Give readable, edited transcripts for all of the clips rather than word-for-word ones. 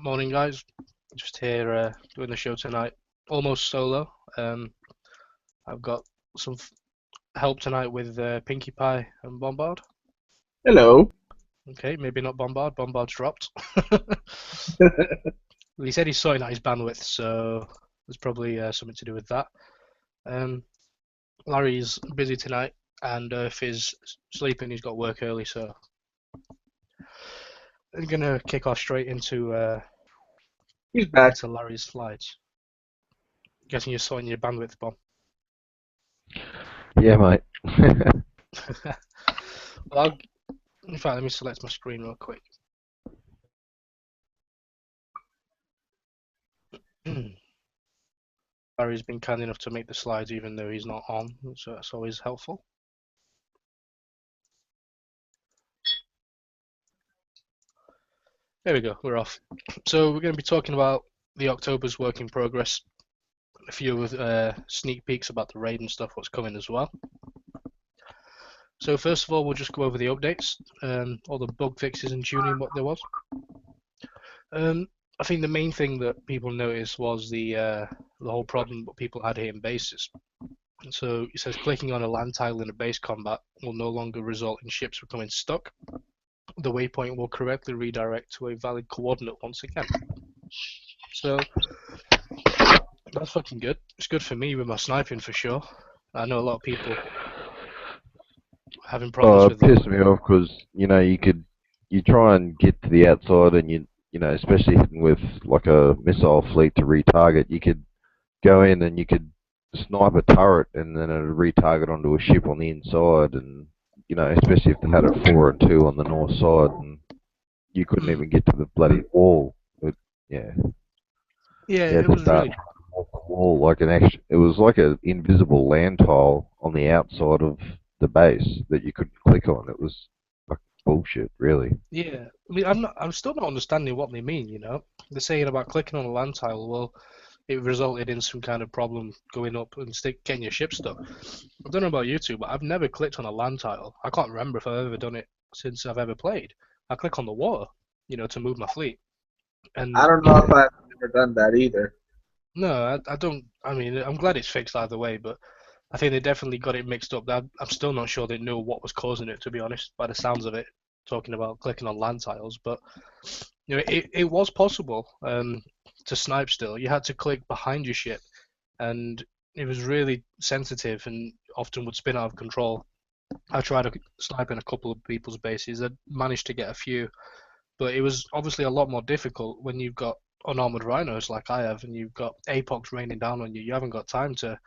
Morning, guys. Just here doing the show tonight. Almost solo. I've got some help tonight with Pinkie Pie and Bombard. Hello. Okay, maybe not Bombard. Bombard's dropped. Well, he said he's sorting out his bandwidth, so there's probably something to do with that. Um, Larry's busy tonight, and if he's sleeping, he's got work early, so I'm gonna kick off straight He's back. into Larry's slides. Guessing you're sorting your bandwidth, Bob. Yeah, mate. Well, in fact, let me select my screen real quick. Barry's been kind enough to make the slides even though he's not on, so that's always helpful. There we go, we're off. So we're going to be talking about the October's work in progress, a few sneak peeks about the raid and stuff, what's coming as well. So first of all, we'll just go over the updates, all the bug fixes and tuning what there was. I think the main thing that people noticed was the whole problem that people had here in bases. So it says clicking on a land tile in a base combat will no longer result in ships becoming stuck. The waypoint will correctly redirect to a valid coordinate once again. So that's fucking good. It's good for me with my sniping for sure. I know a lot of people having problems It with that. pissed me off because you try and get to the outside and especially hitting with like a missile fleet to retarget, you could go in and you could snipe a turret and then it'd retarget onto a ship on the inside, and especially if they had a 4 and 2 on the north side and you couldn't even get to the bloody wall. Yeah, Yeah, you had it to was start really. trying to walk the wall like it was like an invisible land tile on the outside of the base that you couldn't click on. It was like bullshit, really. Yeah, I mean, I'm still not understanding what they mean. They're saying about clicking on a land tile. Well, it resulted in some kind of problem going up and getting your ship stuck. I don't know about you two, but I've never clicked on a land tile. I can't remember if I've ever done it since I've ever played. I click on the water, to move my fleet. I And don't know if I've ever done that either. no, I don't. I mean, I'm glad it's fixed either way, but I think they definitely got it mixed up. I'm still not sure they know what was causing it, to be honest, by the sounds of it, talking about clicking on land tiles. But it was possible to snipe still. You had to click behind your ship, and it was really sensitive and often would spin out of control. I tried sniping a couple of people's bases. I managed to get a few, but it was obviously a lot more difficult when you've got unarmored rhinos like I have, and you've got apox raining down on you. You haven't got time to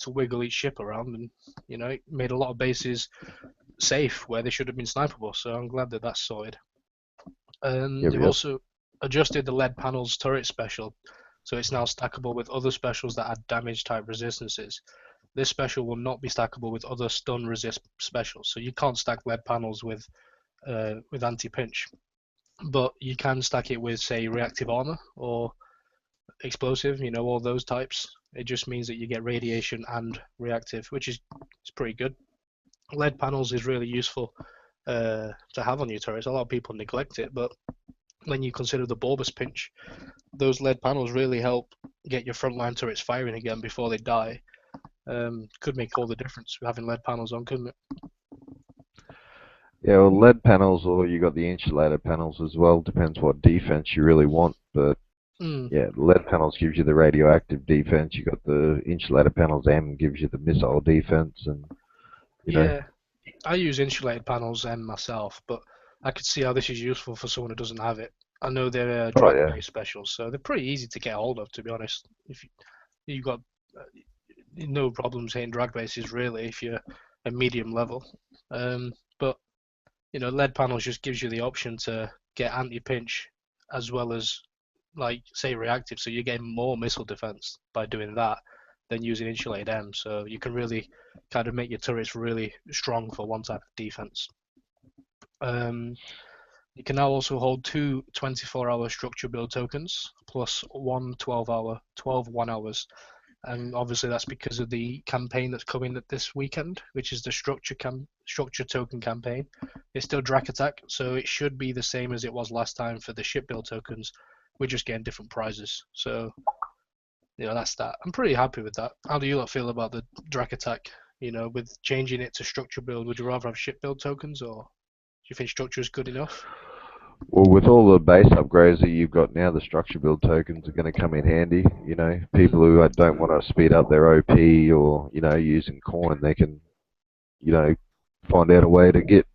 wiggle each ship around, and it made a lot of bases safe where they should have been snipeable. So I'm glad that that's sorted. Yep, They've yep. also adjusted the lead panels turret special, so it's now stackable with other specials that add damage type resistances. This special will not be stackable with other stun resist specials, so you can't stack lead panels with anti-pinch, but you can stack it with, say, reactive armor or explosive, all those types. It just means that you get radiation and reactive, which is it's pretty good. Lead panels is really useful to have on your turrets. A lot of people neglect it, but when you consider the bulbous pinch, those lead panels really help get your frontline turrets firing again before they die. Could make all the difference having lead panels on, couldn't it? Yeah, well, lead panels, or you got the insulator panels as well. Depends what defense you really want, but Mm, yeah, the lead panels gives you the radioactive defense. You got the insulator panels, M gives you the missile defense, and you know, yeah, I use insulated panels myself, but I could see how this is useful for someone who doesn't have it. I know they're oh drag yeah, based specials, so they're pretty easy to get hold of, to be honest. If you've got uh, no problems hitting drag bases really if you're a medium level. But lead panels just gives you the option to get anti-pinch as well as, like, say, reactive, so you're getting more missile defense by doing that than using insulated M. So you can really kind of make your turrets really strong for one type of defense. Um, you can now also hold two 24-hour structure build tokens plus one 12-hour, 12 1-hours, and obviously that's because of the campaign that's coming this weekend, which is the structure token campaign. It's still Drac Attack, so it should be the same as it was last time for the ship build tokens, We're just getting different prizes. So, that's that. I'm pretty happy with that. How do you lot feel about the Drac attack? With changing it to structure build, would you rather have ship build tokens, or do you think structure is good enough? Well, with all the base upgrades that you've got now, the structure build tokens are going to come in handy. People who don't want to speed up their OP or, using coin, they can, find out a way to get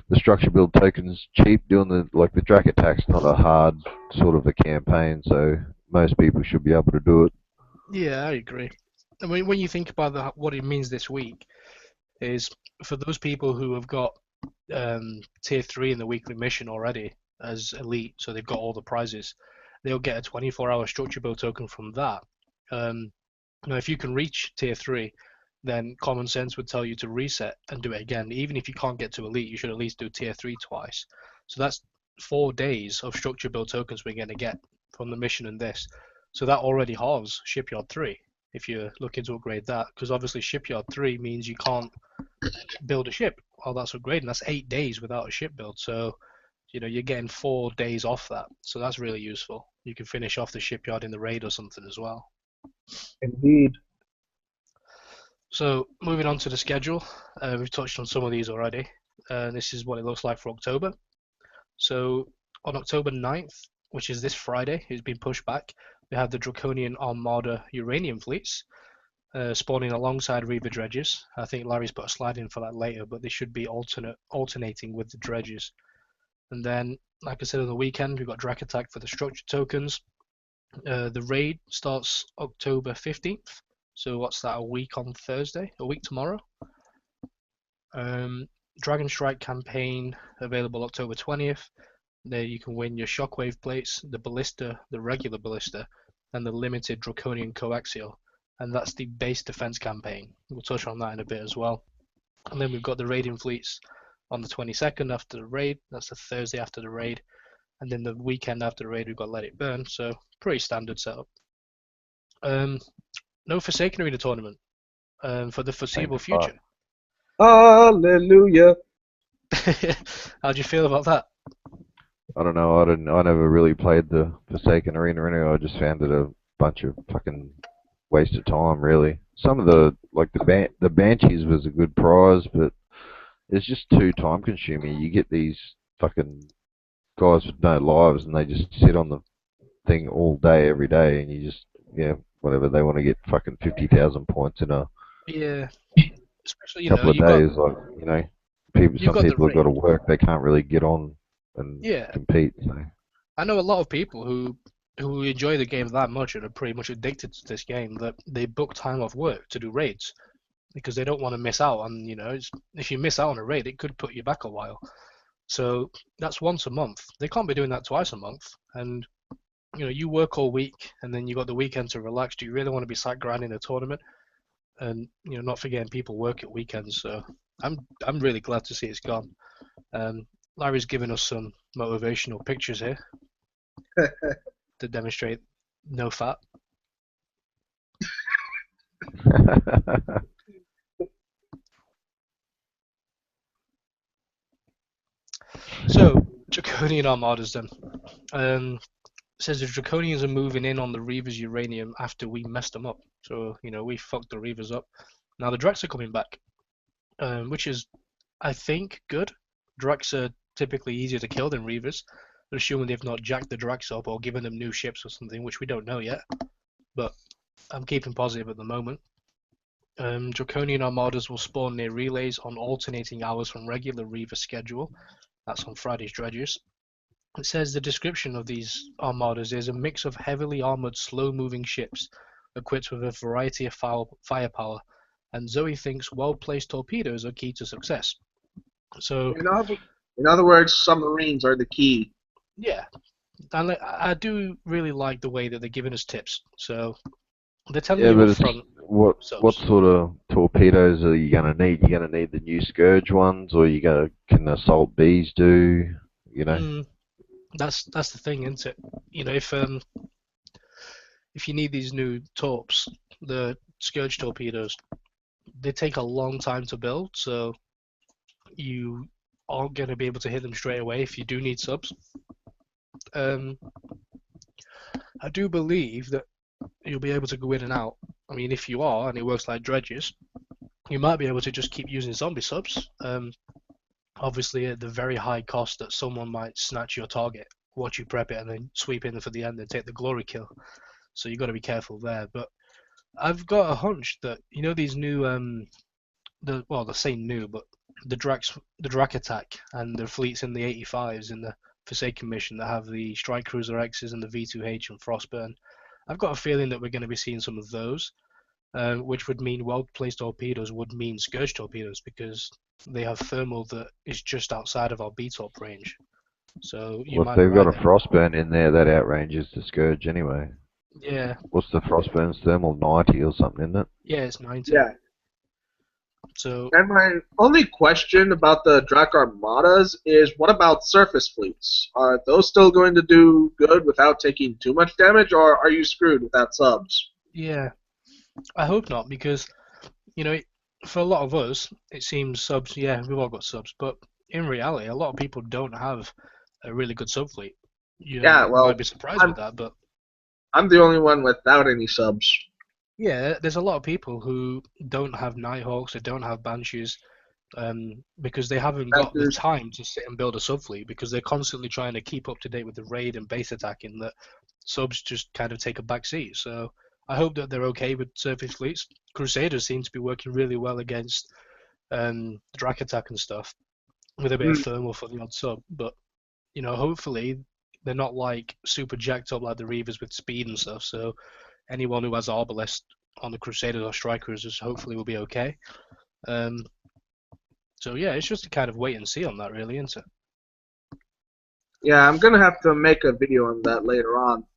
the structure build tokens cheap. Doing the Drac attack's not a hard sort of a campaign, so most people should be able to do it. Yeah, I agree. I mean, when you think about what it means this week, is for those people who have got tier 3 in the weekly mission already as elite, so they've got all the prizes, they'll get a 24-hour structure build token from that. If you can reach tier 3, then common sense would tell you to reset and do it again. Even if you can't get to elite, you should at least do tier 3 twice. So that's 4 days of structure build tokens we're going to get from the mission and this. So that already halves Shipyard 3 if you're looking to upgrade that, because obviously Shipyard 3 means you can't build a ship. Well, that's upgrading. That's 8 days without a ship build. So, you're getting 4 days off that. So that's really useful. You can finish off the shipyard in the raid or something as well. Indeed. So moving on to the schedule, we've touched on some of these already. This is what it looks like for October. So on October 9th, which is this Friday, it's been pushed back, we have the Draconian Armada Uranium fleets spawning alongside Reaver dredges. I think Larry's put a slide in for that later, but they should be alternating with the dredges. And then, like I said, on the weekend, we've got Drac Attack for the structure tokens. The raid starts October 15th. So what's that, a week on Thursday? A week tomorrow? Dragon Strike campaign available October 20th. There you can win your Shockwave plates, the Ballista, the regular Ballista, and the limited Draconian Coaxial. And that's the base defense campaign. We'll touch on that in a bit as well. And then we've got the raiding fleets on the 22nd after the raid. That's the Thursday after the raid. And then the weekend after the raid, we've got Let It Burn. So pretty standard setup. No Forsaken Arena tournament for the foreseeable future. Hallelujah. How do you feel about that? I don't know. I never really played the Forsaken Arena anyway. I just found it a bunch of fucking waste of time, really. Some of the Banshees was a good prize, but it's just too time consuming. You get these fucking guys with no lives, and they just sit on the thing all day, every day, and you just whatever they want to get fucking 50,000 points in a especially couple of days. Some people have got to work. They can't really get on and compete. So. I know a lot of people who enjoy the game that much and are pretty much addicted to this game that they book time off work to do raids because they don't want to miss out on, if you miss out on a raid, it could put you back a while. So that's once a month. They can't be doing that twice a month. And you work all week and then you got the weekend to relax. Do you really want to be sat grinding a tournament? And not forgetting people work at weekends. So I'm really glad to see it's gone. Larry's given us some motivational pictures here to demonstrate no fat. So Draconian Armadas then. Says the Draconians are moving in on the Reavers uranium after we messed them up. So, we fucked the Reavers up. Now the Dracs are coming back, which is, I think, good. Dracs are typically easier to kill than Reavers, assuming they've not jacked the Dracs up or given them new ships or something, which we don't know yet. But I'm keeping positive at the moment. Draconian Armadas will spawn near relays on alternating hours from regular Reaver schedule. That's on Friday's dredges. It says the description of these armadas is a mix of heavily armored, slow-moving ships equipped with a variety of firepower, and Zoe thinks well-placed torpedoes are key to success. So, in other words, submarines are the key. Yeah, and I do really like the way that they're giving us tips. So they're telling you up front. What sort of torpedoes are you going to need? You're going to need the new Scourge ones, or can Assault Bs do? That's the thing, isn't it? If you need these new torps, the Scourge torpedoes, they take a long time to build, so you aren't going to be able to hit them straight away if you do need subs. I do believe that you'll be able to go in and out. I mean, if you are, and it works like dredges, you might be able to just keep using zombie subs. Obviously, at the very high cost that someone might snatch your target, watch you prep it, and then sweep in for the end and take the glory kill. So you've got to be careful there. But I've got a hunch that these new the same new, but the Drac attack and the fleets in the 85s in the Forsaken mission that have the Strike Cruiser X's and the V2H and Frostburn. I've got a feeling that we're going to be seeing some of those, which would mean well-placed torpedoes would mean Scourge torpedoes because they have thermal that is just outside of our B-top range. So you Well, might if be they've got right a there. Frostburn in there, that outranges the Scourge anyway. Yeah. What's the Frostburn's thermal? 90 or something, isn't it? Yeah, it's 90. Yeah. So And my only question about the Drac armadas is, what about surface fleets? Are those still going to do good without taking too much damage, or are you screwed without subs? yeah, I hope not because for a lot of us, it seems subs. Yeah, we've all got subs, but in reality, a lot of people don't have a really good sub fleet. Yeah, You might well, be surprised with I'm that, but I'm the only one without any subs. yeah, there's a lot of people who don't have Nighthawks, they don't have Banshees, because they haven't got the Bankers. time to sit and build a sub fleet because they're constantly trying to keep up to date with the raid and base attacking that subs just kind of take a back seat. So I hope that they're okay with surface fleets. Crusaders seem to be working really well against Drac attack and stuff with a bit of Hmm. thermal for the odd sub, but hopefully they're not like super jacked up like the Reavers with speed and stuff. So anyone who has Arbalest on the Crusaders or Strike Cruisers hopefully will be okay. Um, so yeah, it's just a kind of wait and see on that, really, isn't it? Yeah, I'm gonna have to make a video on that later on.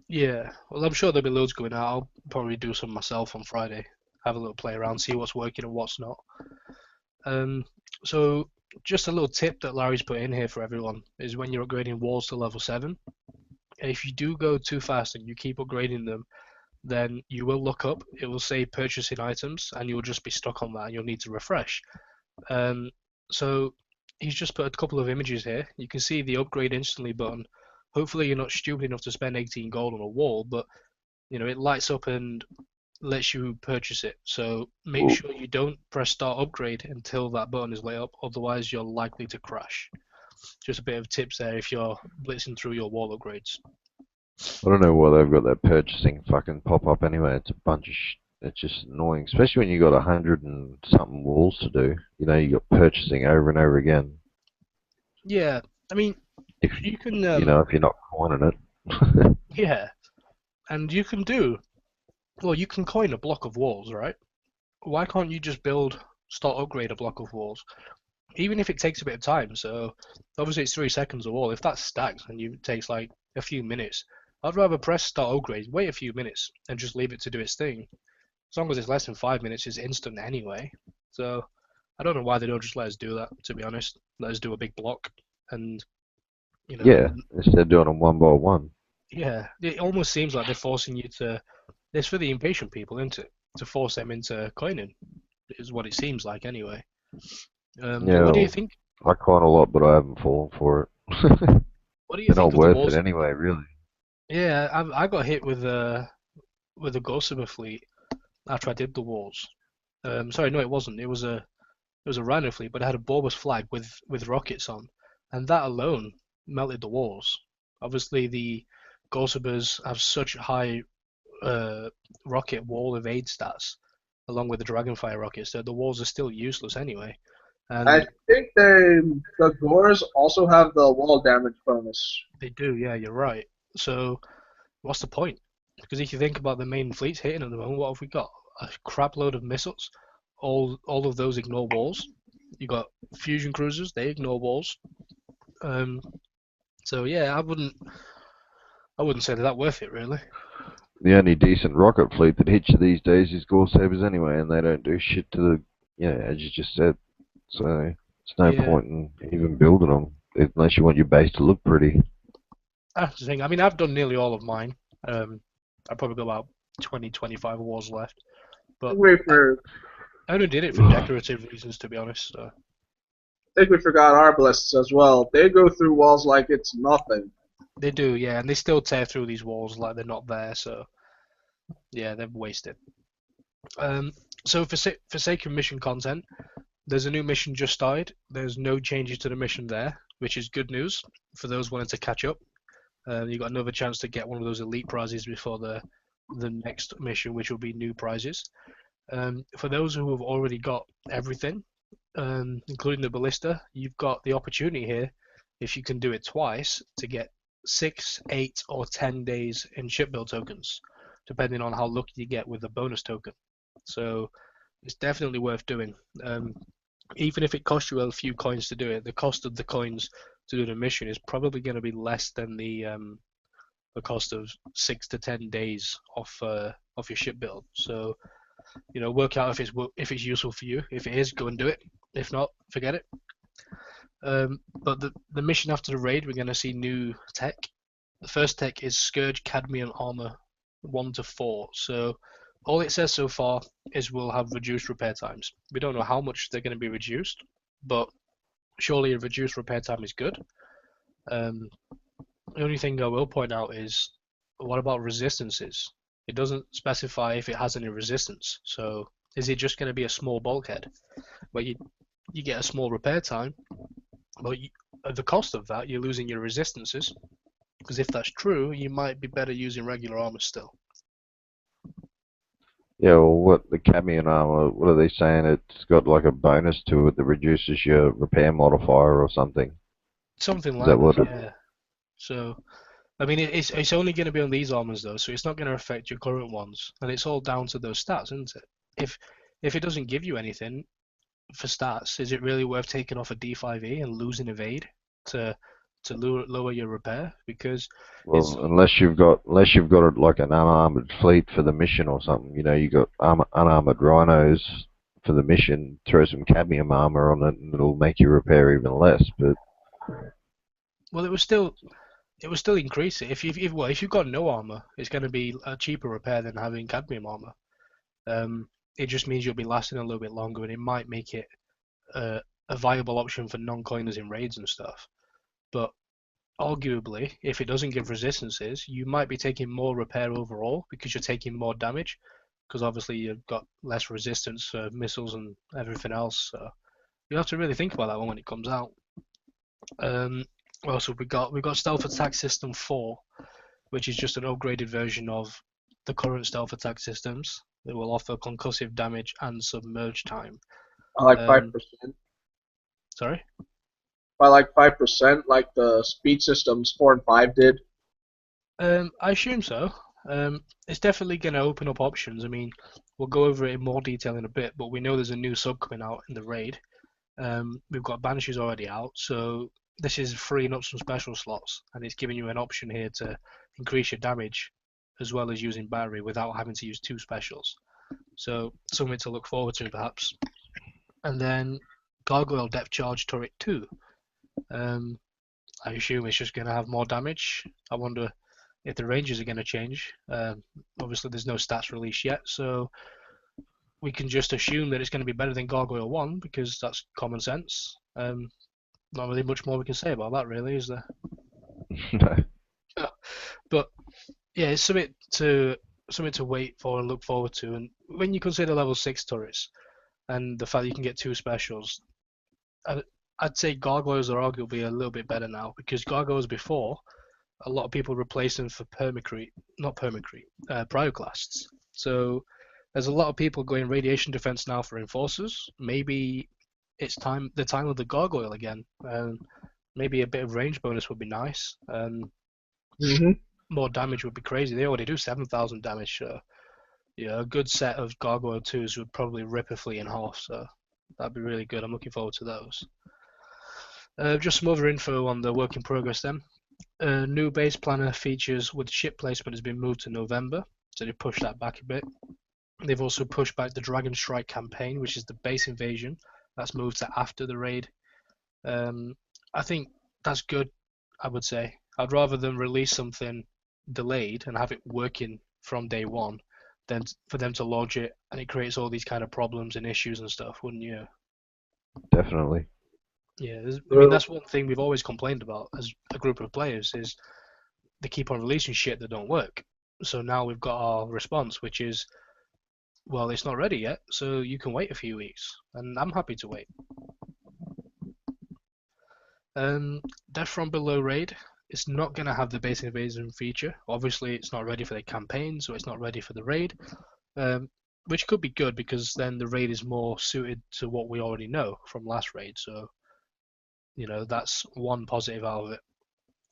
Yeah, well, I'm sure there'll be loads going out. I'll probably do some myself on Friday, have a little play around, see what's working and what's not. Um, so just a little tip that Larry's put in here for everyone is when you're upgrading walls to level 7, if you do go too fast and you keep upgrading them, then you will look up, it will say purchasing items, and you'll just be stuck on that and you'll need to refresh. So he's just put a couple of images here. You can see the upgrade instantly button. Hopefully you're not stupid enough to spend 18 gold on a wall, but it lights up and lets you purchase it. So make Well, sure you don't press start upgrade until that button is lit up, otherwise you're likely to crash. Just a bit of tips there if you're blitzing through your wall upgrades. I don't know why they've got that purchasing fucking pop up anyway. It's a bunch of it's just annoying, especially when you got 100 and something walls to do. You got purchasing over and over again. Yeah, I mean, If you can, if you're not coining it. yeah, and you can you can coin a block of walls, right? Why can't you just start upgrade a block of walls? Even if it takes a bit of time, so obviously it's 3 seconds a wall. If that stacks and it takes like a few minutes, I'd rather press start upgrade, wait a few minutes, and just leave it to do its thing. As long as it's less than 5 minutes, it's instant anyway. So I don't know why they don't just let us do that, to be honest. Let us do a big block and Yeah, instead of doing them one by one. yeah, it almost seems like they're forcing you to. It's for the impatient people, isn't it? To force them into coining, is what it seems like anyway. But Yeah, what do you well, think? I coin a lot, but I haven't fallen for it. What do you They're think not of the worth it walls? anyway, really. Yeah, I got hit with a Gossamer fleet after I did the walls. Sorry, no, it wasn't. It was a Rhino fleet, but it had a Borbus flag with rockets on, and that alone melted the walls. Obviously, the Gossibers have such high rocket wall evade stats, along with the Dragonfire rockets, that the walls are still useless anyway. I And think the Gores also have the wall damage bonus. they do, yeah, you're right. So what's the point? Because if you think about the main fleets hitting at the moment, what have we got? A crap load of missiles. All of those ignore walls. You got fusion cruisers, they ignore walls. Um, so yeah, I wouldn't say that worth it really. The only decent rocket fleet that hits you these days is Gore Sabers anyway, and they don't do shit to as you just said. So there's no Yeah, point in even building them unless you want your base to look pretty. that's the thing. I mean, I've done nearly all of mine. I've probably got about 20, 25 wars left, I but think we, I, for, I only did it for decorative reasons, to be honest. So. I think we forgot Arbalists as well. They go through walls like it's nothing. They do, yeah, and they still tear through these walls like they're not there. So yeah, they're wasted. So for sake of mission content, there's a new mission just started. There's no changes to the mission there, which is good news for those wanting to catch up. You got another chance to get one of those elite prizes before the next mission, which will be new prizes. For those who have already got everything, including the ballista, you've got the opportunity here, if you can do it twice, to get 6, 8, or 10 days in ship build tokens, depending on how lucky you get with the bonus token. So it's definitely worth doing. Even if it costs you a few coins to do it, the cost of the coins to do the mission is probably going to be less than the cost of 6 to 10 days off your ship build. So work out if it's useful for you. If it is, go and do it. If not, forget it. But the mission after the raid, we're going to see new tech. The first tech is Scourge Cadmium Armor 1 to 4. So all it says so far is we'll have reduced repair times. We don't know how much they're going to be reduced, but surely a reduced repair time is good. The only thing I will point out is, what about resistances? It doesn't specify if it has any resistance. So is it just going to be a small bulkhead where you get a small repair time, but at the cost of that, you're losing your resistances? Because if that's true, you might be better using regular armor still. Yeah, well, what the cadmium armor? What are they saying? It's got like a bonus to it that reduces your repair modifier or something. Something Is like that what that, yeah. So, I mean, it's only going to be on these armors though, so it's not going to affect your current ones, and it's all down to those stats, isn't it? If it doesn't give you anything for stats, is it really worth taking off a D5E and losing evade to lower your repair? Because Well, unless you've got it like an unarmored fleet for the mission or something, you got unarmored rhinos for the mission. Throw some cadmium armor on it, and it'll make your repair even less. But well, it will still increase it. If you've got no armor, it's going to be a cheaper repair than having cadmium armor. It just means you'll be lasting a little bit longer, and it might make it a viable option for non-coiners in raids and stuff. But arguably, if it doesn't give resistances, you might be taking more repair overall because you're taking more damage, because obviously you've got less resistance for missiles and everything else. So you have to really think about that one when it comes out. Also, we got Stealth Attack System 4, which is just an upgraded version of the current stealth attack systems that will offer concussive damage and submerge time. I like 5%. Sorry? By like 5%, like the speed systems 4 and 5 did. I assume so. It's definitely going to open up options. I mean, we'll go over it in more detail in a bit, but we know there's a new sub coming out in the raid. We've got Banishes already out, so this is freeing up some special slots, and it's giving you an option here to increase your damage as well as using battery without having to use 2 specials. So something to look forward to, perhaps. And then Gargoyle Depth Charge Turret 2. I assume it's just going to have more damage. I wonder if the ranges are going to change. Obviously, there's no stats released yet, so we can just assume that it's going to be better than Gargoyle 1 because that's common sense. Not really much more we can say about that, really, is there? No. But yeah, it's something to wait for and look forward to. And when you consider level 6 turrets and the fact that you can get 2 specials, I'd say gargoyles are arguably a little bit better now, because gargoyles before, a lot of people replaced them for pyroclasts. So there's a lot of people going radiation defense now for enforcers. Maybe it's the time of the gargoyle again. Maybe a bit of range bonus would be nice. More damage would be crazy. They already do 7,000 damage. So yeah, a good set of gargoyle 2s would probably rip a fleet in half. So that'd be really good. I'm looking forward to those. Just some other info on the work in progress then. New base planner features with ship placement has been moved to November, so they pushed that back a bit. They've also pushed back the Dragon Strike campaign, which is the base invasion. That's moved to after the raid. I think that's good, I would say. I'd rather than release something delayed and have it working from day one than for them to launch it and it creates all these kind of problems and issues and stuff, wouldn't you? Definitely. Yeah, I mean, that's one thing we've always complained about as a group of players is they keep on releasing shit that don't work. So now we've got our response, which is, well, it's not ready yet, so you can wait a few weeks, and I'm happy to wait. Death from Below raid, it's not going to have the basic invasion feature. Obviously, it's not ready for the campaign, so it's not ready for the raid, which could be good because then the raid is more suited to what we already know from last raid. So, that's one positive out of it.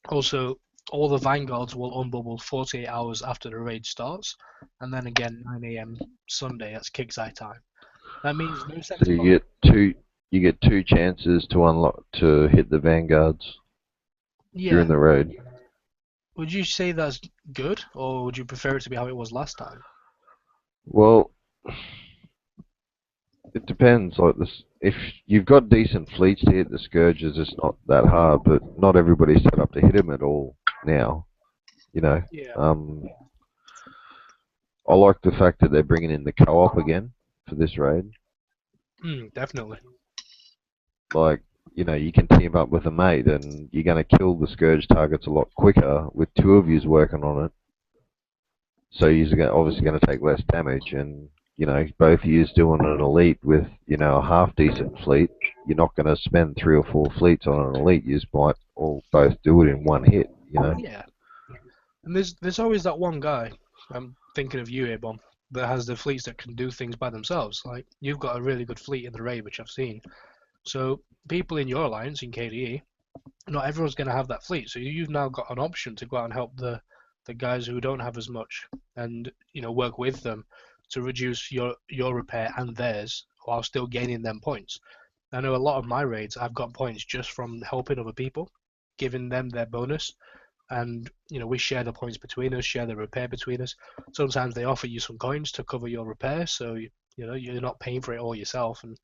Also, all the vanguards will unbubble 48 hours after the raid starts, and then again 9 a.m. Sunday. That's Kixeye time. That means no So you get two chances to unlock to hit the vanguards during the raid. Would you say that's good, or would you prefer it to be how it was last time? Well, it depends. Like this, if you've got decent fleets to hit the scourges, it's not that hard. But not everybody's set up to hit them at all now. Yeah. I like the fact that they're bringing in the co-op again for this raid. Definitely. Like, you can team up with a mate and you're going to kill the scourge targets a lot quicker with two of yous working on it. So you're obviously going to take less damage, and both of yous doing an elite with a half decent fleet. You're not going to spend 3 or 4 fleets on an elite. You might all both do it in one hit. Yeah. And there's always that one guy. I'm thinking of you here, Bomb, that has the fleets that can do things by themselves. Like, you've got a really good fleet in the raid, which I've seen. So people in your alliance in KDE, not everyone's going to have that fleet. So you've now got an option to go out and help the guys who don't have as much, and work with them to reduce your repair and theirs while still gaining them points. I know a lot of my raids, I've got points just from helping other people, giving them their bonus, and we share the points between us, share the repair between us. Sometimes they offer you some coins to cover your repair, so you're not paying for it all yourself. And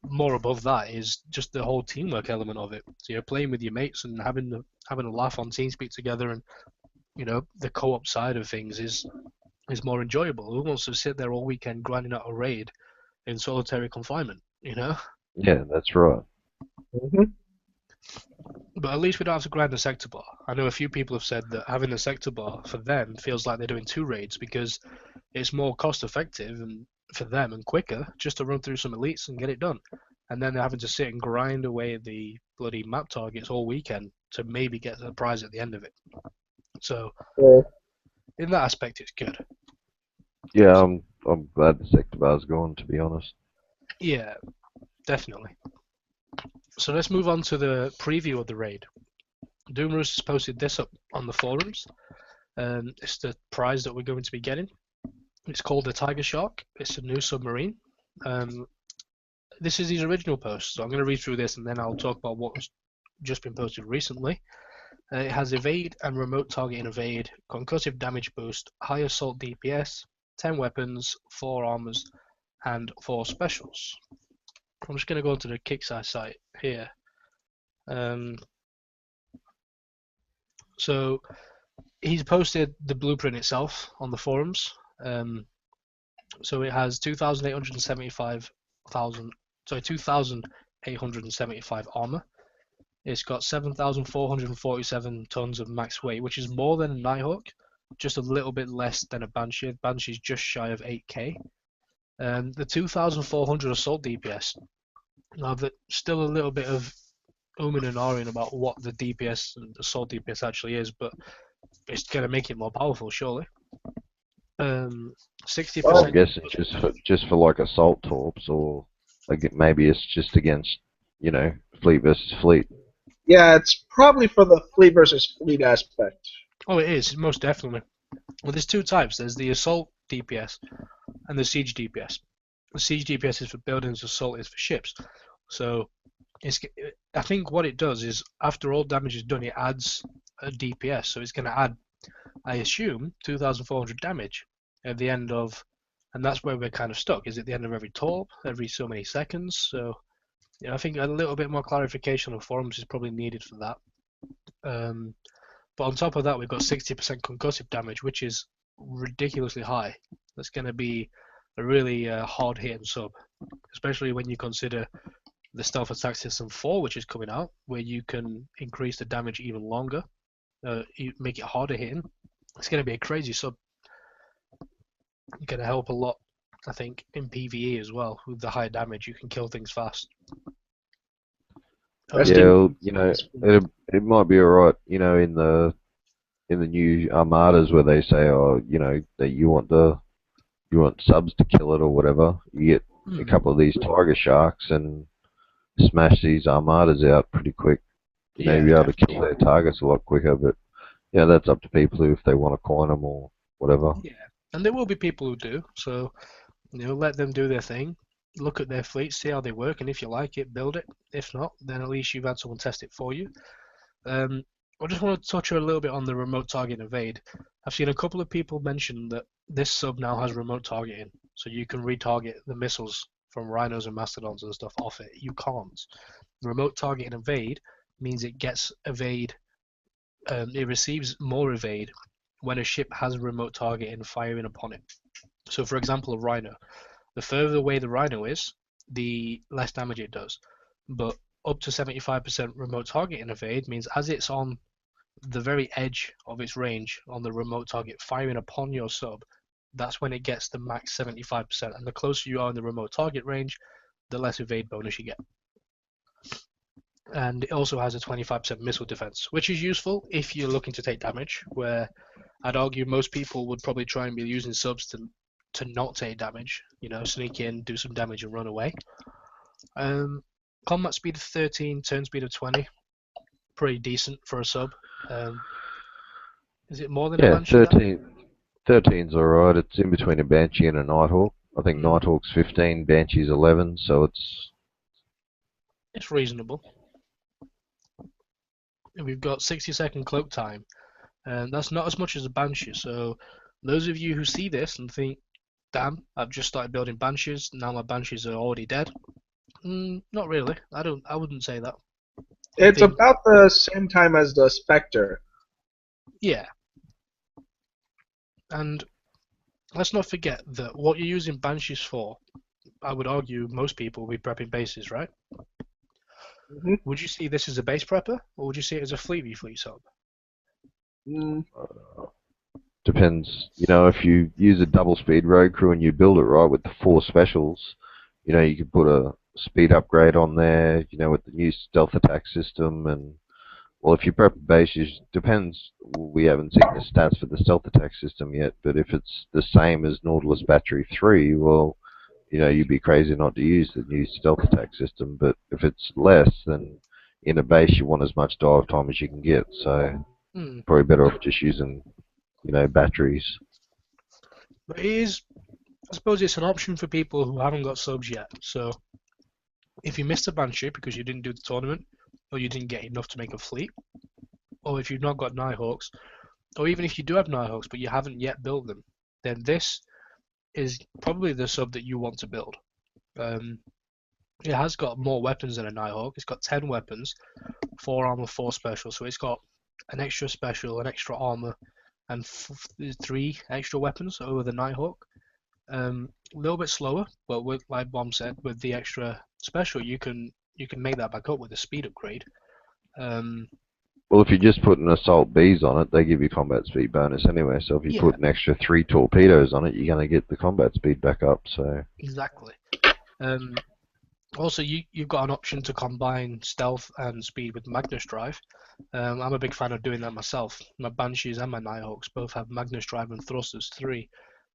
more above that is just the whole teamwork element of it. So you're playing with your mates and having a laugh on TeamSpeak together, and the co-op side of things is more enjoyable. Who wants to sit there all weekend grinding out a raid in solitary confinement? Yeah, that's right. Mm-hmm. But at least we don't have to grind a sector bar. I know a few people have said that having a sector bar for them feels like they're doing 2 raids because it's more cost effective and for them and quicker just to run through some elites and get it done. And then they're having to sit and grind away at the bloody map targets all weekend to maybe get the prize at the end of it. So in that aspect, it's good. Yeah, I'm glad the sector bar's gone, to be honest. Yeah, definitely. So let's move on to the preview of the raid. Doomroos has posted this up on the forums. It's the prize that we're going to be getting. It's called the Tiger Shark. It's a new submarine. This is his original post, so I'm going to read through this and then I'll talk about what's just been posted recently. It has evade and remote targeting evade, concussive damage boost, high assault DPS, 10 weapons, 4 armors, and 4 specials. I'm just going to go to the Kixeye site here. So he's posted the blueprint itself on the forums. So it has 2,875 armor. It's got 7,447 tons of max weight, which is more than a Nighthawk, just a little bit less than a Banshee. Banshee's just shy of 8k. The 2,400 assault DPS. Now, there's still a little bit of umming and ahhing about what the DPS and assault DPS actually is, but it's going to make it more powerful, surely. 60%. Well, I'm guessing just for like assault torps, or like maybe it's just against fleet versus fleet. Yeah, it's probably for the fleet versus fleet aspect. Oh, it is, most definitely. Well, there's 2 types. There's the assault DPS and the siege DPS. The siege DPS is for buildings, assault is for ships. So I think what it does is after all damage is done, it adds a DPS. So it's going to add, I assume, 2,400 damage at the end of, and that's where we're kind of stuck. Is at the end of every torp, every so many seconds. So I think a little bit more clarification on forums is probably needed for that. But on top of that, we've got 60% concussive damage, which is ridiculously high. That's going to be a really hard-hitting sub, especially when you consider the Stealth Attack System 4, which is coming out, where you can increase the damage even longer. you make it harder hitting, it's going to be a crazy sub. Going to help a lot, I think, in PvE as well. With the high damage, you can kill things fast. Rest Yeah, in well, peace. it might be alright, in the new armadas where they say, oh, that you want subs to kill it or whatever. You get a couple of these tiger sharks and smash these armadas out pretty quick. Yeah, You'll be able to definitely. kill their targets a lot quicker, but that's up to people who, if they want to coin them or whatever. Yeah, and there will be people who do. So let them do their thing. Look at their fleet, see how they work, and if you like it, build it. If not, then at least you've had someone test it for you. I just want to touch a little bit on the remote target evade. I've seen a couple of people mention that this sub now has remote targeting, so you can retarget the missiles from rhinos and mastodons and stuff off it. You can't. Remote target and evade means it gets evade. It receives more evade when a ship has remote targeting firing upon it. So, for example, a rhino. The further away the rhino is, the less damage it does. But up to 75% remote targeting evade means as it's on the very edge of its range on the remote target firing upon your sub, that's when it gets the max 75%. And the closer you are in the remote target range, the less evade bonus you get. And it also has a 25% missile defense, which is useful if you're looking to take damage, where I'd argue most people would probably try and be using subs to not take damage, sneak in, do some damage and run away. Combat speed of 13, turn speed of 20, pretty decent for a sub. Is it more than a Yeah, Banshee? 13's alright. It's in between a Banshee and a Nighthawk. I think Nighthawk's 15, Banshee's 11, so it's reasonable. And we've got 60-second cloak time, and that's not as much as a Banshee. So those of you who see this and think, damn, I've just started building Banshees, now my Banshees are already dead. Not really. I wouldn't say that. It's about the same time as the Spectre. Yeah. And let's not forget that what you're using Banshees for, I would argue most people will be prepping bases, right? Mm-hmm. Would you see this as a base prepper, or would you see it as a fleet sub? Depends. If you use a double speed road crew and you build it right with the 4 specials, you could put a speed upgrade on there, with the new stealth attack system. And well, if you prep a base, depends. We haven't seen the stats for the stealth attack system yet, but if it's the same as Nautilus Battery 3, well, you'd be crazy not to use the new stealth attack system. But if it's less, then in a base you want as much dive time as you can get. So probably better off just using, batteries. But I suppose it's an option for people who haven't got subs yet. So if you missed a Banshee because you didn't do the tournament, or you didn't get enough to make a fleet, or if you've not got Nighthawks, or even if you do have Nighthawks but you haven't yet built them, then this is probably the sub that you want to build. It has got more weapons than a Nighthawk. It's got 10 weapons, 4 armor, 4 special. So it's got an extra special, an extra armor, and 3 extra weapons over the Nighthawk. A little bit slower, but like Bomb said, with the extra special, you can make that back up with a speed upgrade. Well, if you just put an assault bees on it, they give you combat speed bonus anyway. So if you put an extra 3 torpedoes on it, you're going to get the combat speed back up. So exactly. Also, you've got an option to combine stealth and speed with Magnus Drive. I'm a big fan of doing that myself. My Banshees and my Nighthawks both have Magnus Drive and Thrusters 3.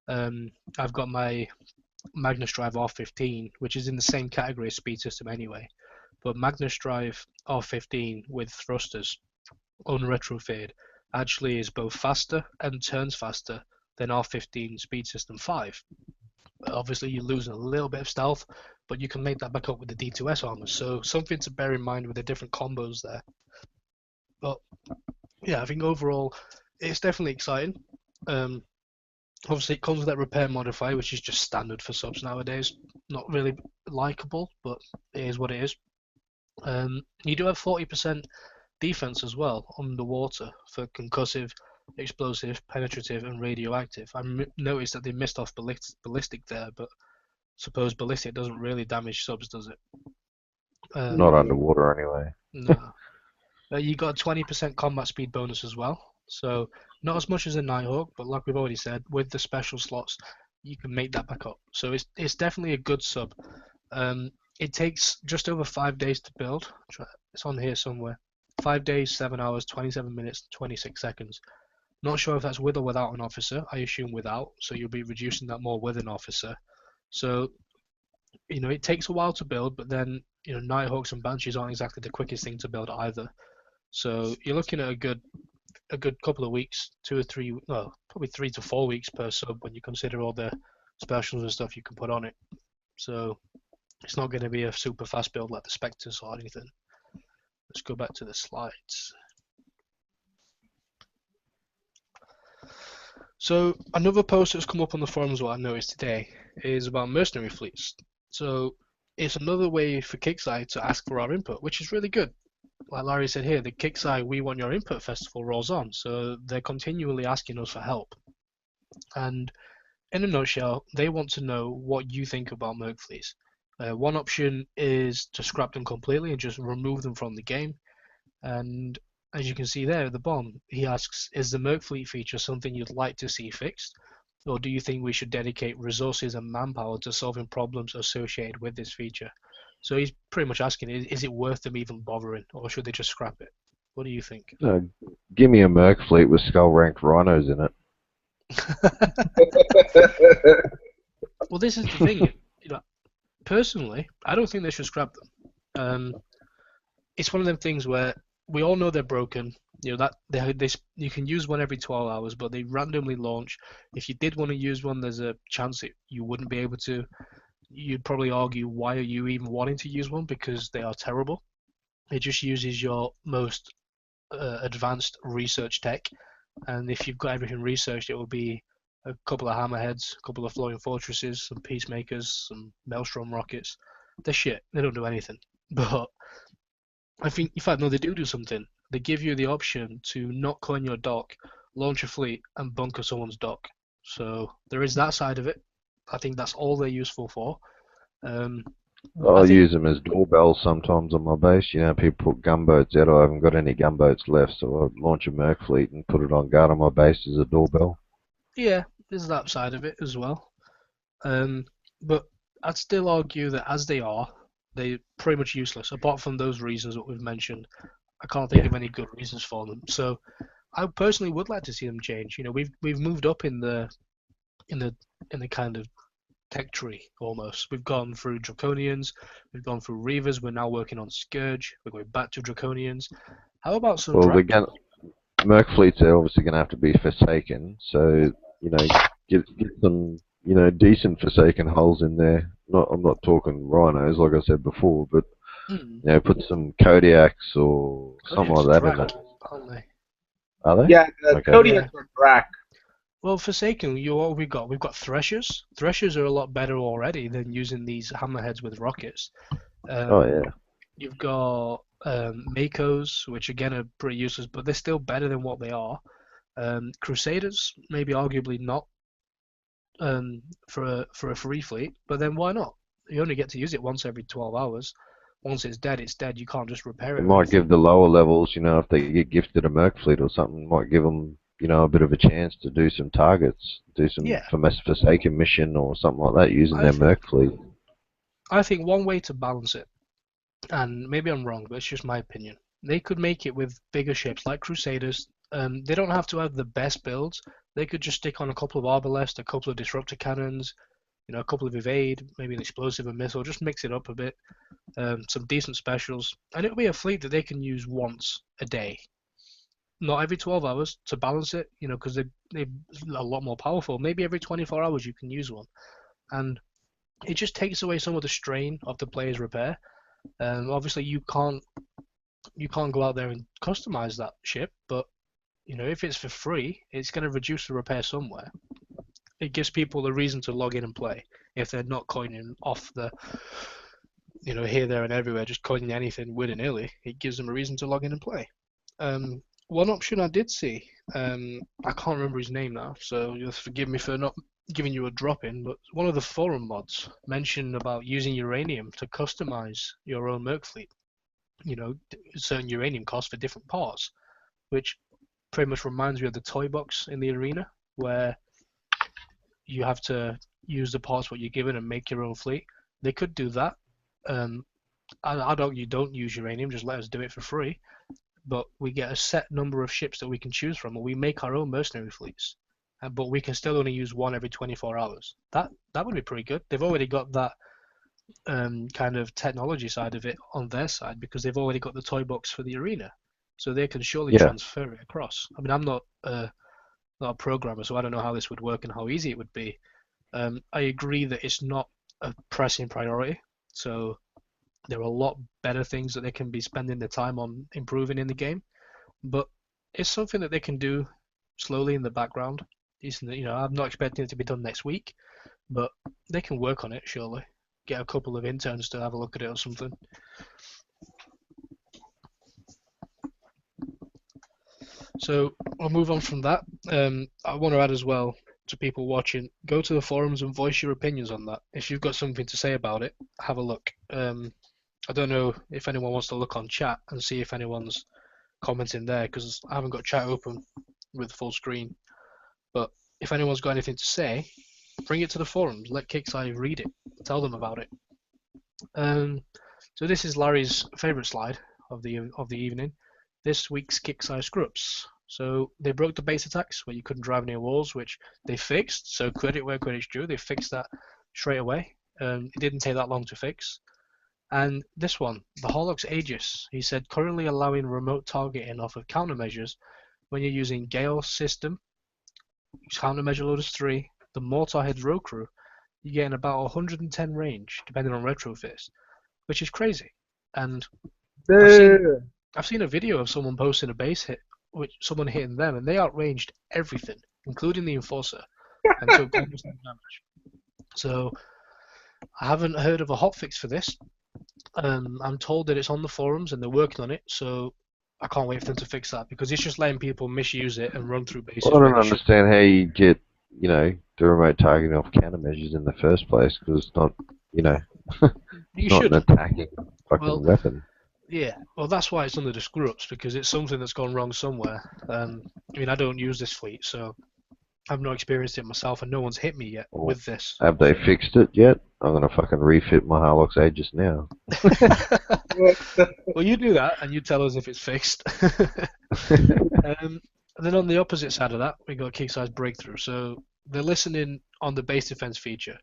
I've got my Magnus Drive R15, which is in the same category as speed system anyway. But Magnus Drive R15 with Thrusters unretrofitted actually is both faster and turns faster than R15 speed system 5. Obviously, you're losing a little bit of stealth, but you can make that back up with the D2S armor. So something to bear in mind with the different combos there. But yeah, I think overall it's definitely exciting. Obviously, it comes with that repair modifier, which is just standard for subs nowadays. Not really likable, but it is what it is. You do have 40% defense as well underwater for concussive, explosive, penetrative, and radioactive. I noticed that they missed off ballistic there, but suppose ballistic doesn't really damage subs, does it? not underwater anyway. No. You got a 20% combat speed bonus as well. So not as much as a Nighthawk, but like we've already said, with the special slots, you can make that back up. So it's definitely a good sub. It takes just over 5 days to build. It's on here somewhere. 5 days, 7 hours, 27 minutes, 26 seconds. Not sure if that's with or without an officer. I assume without, so you'll be reducing that more with an officer. So, it takes a while to build, but then, Nighthawks and Banshees aren't exactly the quickest thing to build either. So you're looking at a good couple of weeks, 2 or 3, well, probably 3 to 4 weeks per sub when you consider all the specials and stuff you can put on it. So it's not going to be a super fast build like the Spectres or anything. Let's go back to the slides. So another post that's come up on the forums what I noticed today is about mercenary fleets. So it's another way for Kickside to ask for our input, which is really good. Like Larry said here, the Kickside We Want Your Input festival rolls on, so they're continually asking us for help. And in a nutshell, they want to know what you think about merc fleets. One option is to scrap them completely and just remove them from the game. And as you can see there at the bottom, he asks, is the merc fleet feature something you'd like to see fixed? Or do you think we should dedicate resources and manpower to solving problems associated with this feature? So he's pretty much asking, is it worth them even bothering, or should they just scrap it? What do you think? Give me a merc fleet with skull-ranked rhinos in it. Well, this is the thing. Personally, I don't think they should scrap them. It's one of them things where we all know they're broken. That you can use one every 12 hours, but they randomly launch. If you did want to use one, there's a chance that you wouldn't be able to. You'd probably argue, why are you even wanting to use one? Because they are terrible. It just uses your most advanced research tech, and if you've got everything researched, it will be a couple of hammerheads, a couple of floating fortresses, some peacemakers, some maelstrom rockets. They're shit. They don't do anything. But I think, in fact, no, they do something. They give you the option to not coin your dock, launch a fleet, and bunker someone's dock. So there is that side of it. I think that's all they're useful for. I'll use them as doorbells sometimes on my base. People put gunboats out. I haven't got any gunboats left, so I'll launch a merc fleet and put it on guard on my base as a doorbell. Yeah, there's that side of it as well. But I'd still argue that as they are, they're pretty much useless, apart from those reasons that we've mentioned. I can't think of any good reasons for them. So I personally would like to see them change. We've moved up in the kind of tech tree almost. We've gone through Draconians, we've gone through Reavers, we're now working on Scourge, we're going back to Draconians. How about some merc fleets are obviously going to have to be Forsaken, so get some decent Forsaken hulls in there. I'm not talking rhinos like I said before, but put some Kodiaks or something like that in it. Aren't they? Are they? Yeah, the Kodiaks are Drac. Well, Forsaken, what we've got? We've got Threshers. Threshers are a lot better already than using these hammerheads with rockets. You've got Makos, which again are pretty useless, but they're still better than what they are. Crusaders, maybe arguably not for a free fleet, but then why not? You only get to use it once every 12 hours. Once it's dead, it's dead. You can't just repair it. It might give the lower levels, if they get gifted a merc fleet or something, might give them a bit of a chance to do some targets, do some Forsaken mission or something like that using their merc fleet. I think one way to balance it, and maybe I'm wrong, but it's just my opinion, they could make it with bigger ships like Crusaders. They don't have to have the best builds. They could just stick on a couple of Arbalest, a couple of Disruptor Cannons, a couple of Evade, maybe an Explosive and Missile, just mix it up a bit. Some decent specials, and it'll be a fleet that they can use once a day. Not every 12 hours to balance it, because they're a lot more powerful. Maybe every 24 hours you can use one. And it just takes away some of the strain of the player's repair. Obviously, you can't go out there and customize that ship, but if it's for free, it's going to reduce the repair somewhere. It gives people a reason to log in and play if they're not coining off the, here, there, and everywhere, just coining anything willy-nilly. It gives them a reason to log in and play. One option I did see, I can't remember his name now, so you'll forgive me for not giving you a drop-in, but one of the forum mods mentioned about using uranium to customize your own merc fleet. certain uranium costs for different parts, which pretty much reminds me of the toy box in the arena, where you have to use the parts what you're given and make your own fleet. They could do that. I'd argue don't use uranium, just let us do it for free. But we get a set number of ships that we can choose from, and we make our own mercenary fleets. But we can still only use one every 24 hours. That would be pretty good. They've already got that kind of technology side of it on their side because they've already got the toy box for the arena, so they can surely Yeah. transfer it across. I mean, I'm not a programmer, so I don't know how this would work and how easy it would be. I agree that it's not a pressing priority, so there are a lot better things that they can be spending their time on improving in the game, but it's something that they can do slowly in the background. I'm not expecting it to be done next week, but they can work on it surely. Get a couple of interns to have a look at it or something. So I'll move on from that. I want to add as well to people watching, go to the forums and voice your opinions on that. If you've got something to say about it, have a look. I don't know if anyone wants to look on chat and see if anyone's commenting there, because I haven't got chat open with full screen. But if anyone's got anything to say, bring it to the forums. Let Kickside read it. Tell them about it. So this is Larry's favourite slide of the evening. This week's Kickside screw-ups. So they broke the base attacks where you couldn't drive near walls, which they fixed. So credit where credit's due. They fixed that straight away. It didn't take that long to fix. And this one, the Horlock's Aegis, he said currently allowing remote targeting off of countermeasures when you're using Gale system, countermeasure loaders 3, the Mortarhead row crew, you're getting about 110 range depending on retrofits, which is crazy. And I've seen a video of someone posting a base hit, which someone hitting them, and they outranged everything, including the Enforcer, and took almost no damage. So I haven't heard of a hotfix for this. I'm told that it's on the forums and they're working on it, so I can't wait for them to fix that because it's just letting people misuse it and run through bases. Well, I don't understand how you get, the remote targeting off countermeasures in the first place because it's not, you not should. an attacking fucking weapon. Yeah, well, that's why it's under the screw-ups, because it's something that's gone wrong somewhere. I don't use this fleet, so I've not experienced it myself, and no one's hit me yet with this. Have they fixed it yet? I'm going to fucking refit my Harlock's Aegis now. Well, you do that, and you tell us if it's fixed. And then on the opposite side of that, we got Kickstarter's breakthrough. So they're listening on the base defense feature.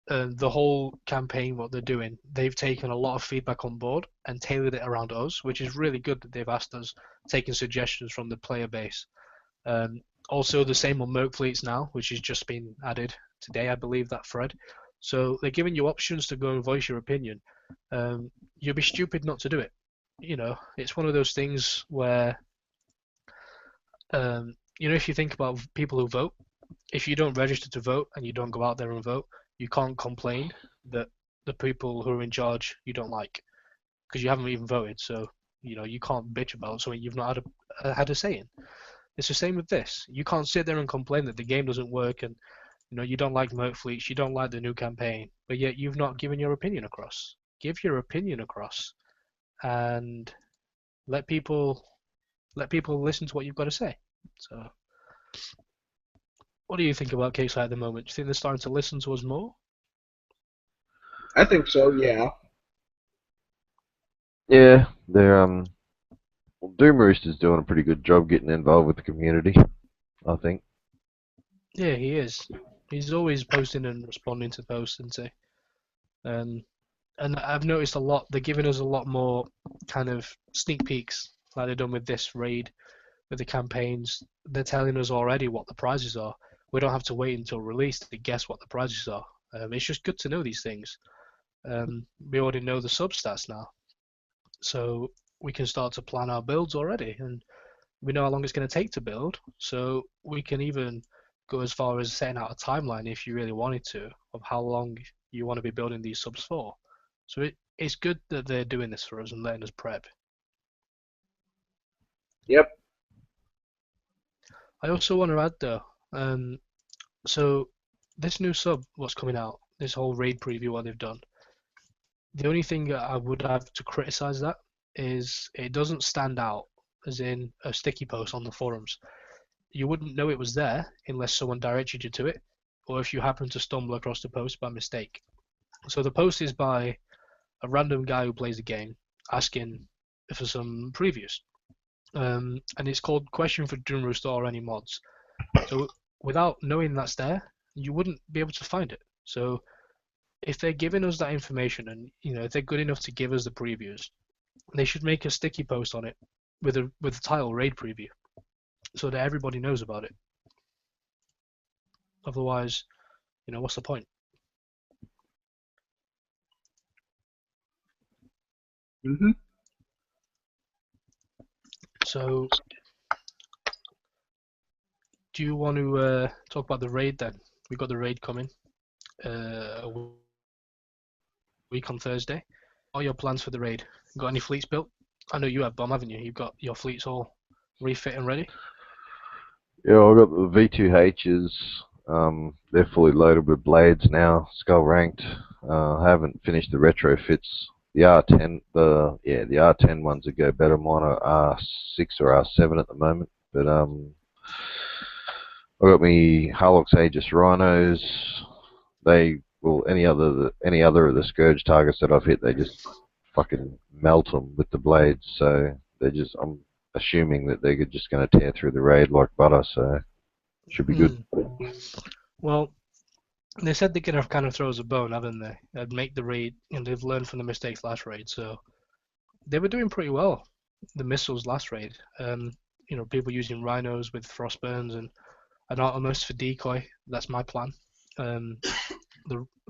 The whole campaign, what they're doing, they've taken a lot of feedback on board and tailored it around us, which is really good that they've asked us, taking suggestions from the player base. Also, the same on Merc fleets now, which has just been added today, I believe, that thread. So they're giving you options to go and voice your opinion. You'd be stupid not to do it. It's one of those things where, if you think about people who vote, if you don't register to vote and you don't go out there and vote, you can't complain that the people who are in charge you don't like because you haven't even voted. So you can't bitch about something you've not had a say in. It's the same with this. You can't sit there and complain that the game doesn't work and you don't like Merc fleets, you don't like the new campaign, but yet you've not given your opinion across. Give your opinion across, and let people listen to what you've got to say. So, what do you think about Kickstarter at the moment? Do you think they're starting to listen to us more? I think so. Yeah. Yeah, they're Doom Rooster's doing a pretty good job getting involved with the community, I think. Yeah, he is. He's always posting and responding to posts, isn't he? And I've noticed a lot. They're giving us a lot more kind of sneak peeks, like they've done with this raid, with the campaigns. They're telling us already what the prizes are. We don't have to wait until release to guess what the prizes are. It's just good to know these things. We already know the substats now, so we can start to plan our builds already, and we know how long it's going to take to build. So we can even go as far as setting out a timeline if you really wanted to of how long you want to be building these subs for. So it's good that they're doing this for us and letting us prep. Yep. I also want to add though, so this new sub, what's coming out, this whole raid preview, what they've done, the only thing I would have to criticize that is it doesn't stand out as in a sticky post on the forums. You wouldn't know it was there unless someone directed you to it, or if you happen to stumble across the post by mistake. So the post is by a random guy who plays the game asking for some previews. And it's called Question for Doomroost or any mods. So without knowing that's there, you wouldn't be able to find it. So if they're giving us that information and if they're good enough to give us the previews, they should make a sticky post on it with the title raid preview so that everybody knows about it. Otherwise, what's the point? Mm-hmm. So do you want to talk about the raid then? We've got the raid coming a week on Thursday. What are your plans for the raid? Got any fleets built? I know you have, Bomb, haven't you? You've got your fleets all refit and ready? Yeah, I've got the V2Hs. They're fully loaded with blades now, skull ranked. I haven't finished the retrofits. The R10, the R10 ones that go better. Mine are R6 or R7 at the moment. But I've got me Harlock's Aegis Rhinos. Any other of the Scourge targets that I've hit, they just fucking melt them with the blades. So I'm assuming that they're just going to tear through the raid like butter. So should be good. Well, they said they're going to kind of throw us a bone, haven't they? And make the raid, and they've learned from the mistakes last raid. So they were doing pretty well, the missiles last raid. People using rhinos with frostburns and an Artemis for decoy. That's my plan. The